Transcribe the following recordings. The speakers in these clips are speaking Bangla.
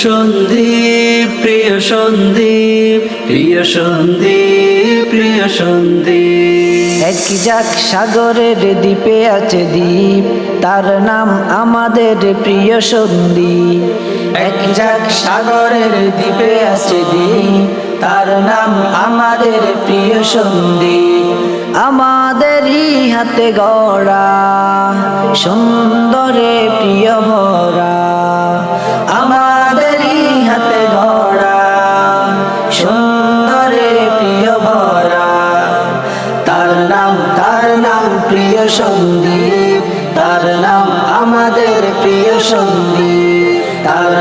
সন্দীপ প্রিয় সন্দীপ প্রিয় সন্দীপ প্রিয় সন্দীপ। এক যাক সাগরের দ্বীপে আছে দ্বীপ, তার নাম আমাদের প্রিয় সন্দীপ। এক যাক সাগরের দ্বীপে আছে দ্বীপ, তার নাম আমাদের প্রিয় সন্দীপ। আমাদেরই হাতে গড়া সুন্দরে প্রিয় ভরা, আমাদেরই হাতে গড়া সুন্দরে প্রিয় ভরা। তার নাম প্রিয় সন্দীপ, তার নাম আমাদের প্রিয় সন্দীপ। তার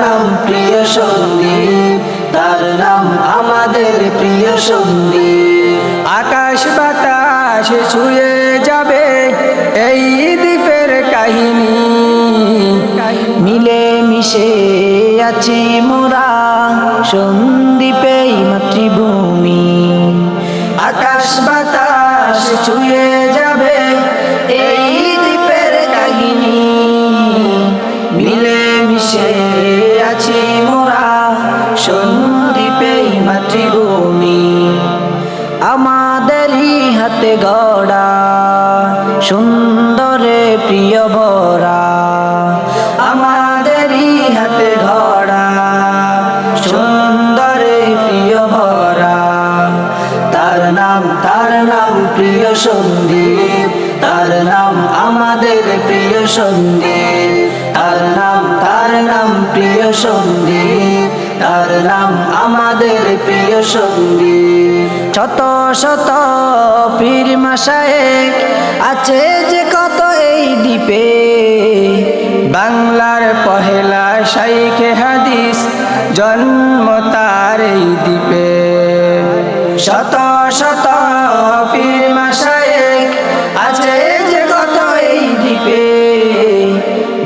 নাম প্রিয় সন্দীপ, তার নাম আমাদের প্রিয় সন্দীপ। আকাশ বাতাস ছুঁয়ে যাবে এই দ্বীপের কাহিনী, মিলে মিশে আছি মোরা সন্দীপেই মাতৃভূমি। আকাশ বাতাস ছুঁয়ে যাবে এই দ্বীপের কাহিনী, মিলে মিশে আছি মোরা সন্দীপেই মাতৃভূমি। আমাদেরই হাতে গড়া সুন্দরে প্রিয় ভরা, আমাদেরই হাতে গড়া সুন্দরে প্রিয় ভরা। তার নাম প্রিয় সন্দীপ, তার নাম আমাদের প্রিয় সন্দীপ। তার নাম প্রিয় সন্দীপ, তার নাম আমাদের প্রিয় সন্দীপ। শত শত পীর মাশায়েখ আছে যে কত এই দ্বীপে, বাংলার পহেলা শাইখে হাদিস জন্ম তার এই দ্বীপে। শত শত পীর মাশায়েখ আছে যে কত এই দ্বীপে,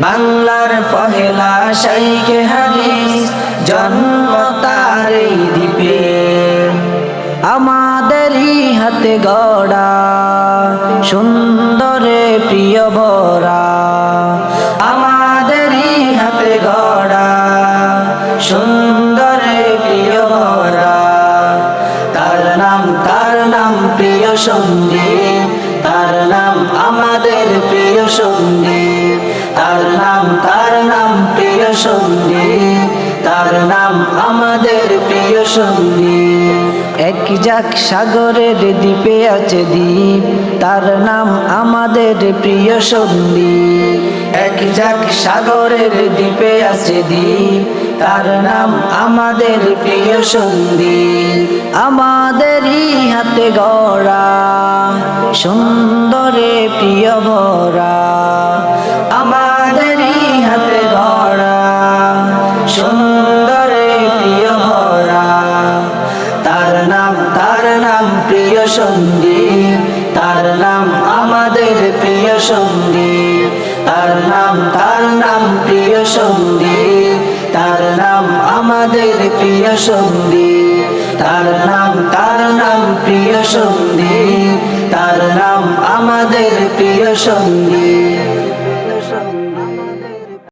বাংলার পহেলা শাইখে হাদিস জন্ম তার এই দ্বীপে। আমাদেরই হাতে গড়া সুন্দরে প্রিয় ভরা, আমাদেরই হাতে গড়া সুন্দরে প্রিয় ভরা। তার নাম প্রিয় সন্দীপ, তার নাম আমাদের প্রিয় সন্দীপ। তার নাম প্রিয় সন্দীপ, তার নাম আমাদের প্রিয় সন্দীপ। এক যাক সাগরের দ্বীপে আছে দ্বীপ, তার নাম আমাদের প্রিয় সন্দীপ। এক যাক সাগরের দ্বীপে আছে দ্বীপ, তার নাম আমাদের প্রিয় সন্দীপ। আমাদেরই হাতে গড়া সুন্দরে প্রিয় ভরা, আমাদেরই হাতে গড়া সুন্দরে প্রিয় ভরা। তার নাম প্রিয় সন্দীপ, তার নাম আমাদের প্রিয় সন্দীপ। তার নাম প্রিয় সন্দীপ, তার নাম আমাদের প্রিয় সন্দীপ। তার নাম প্রিয় সন্দীপ, তার নাম আমাদের প্রিয় সন্দীপ।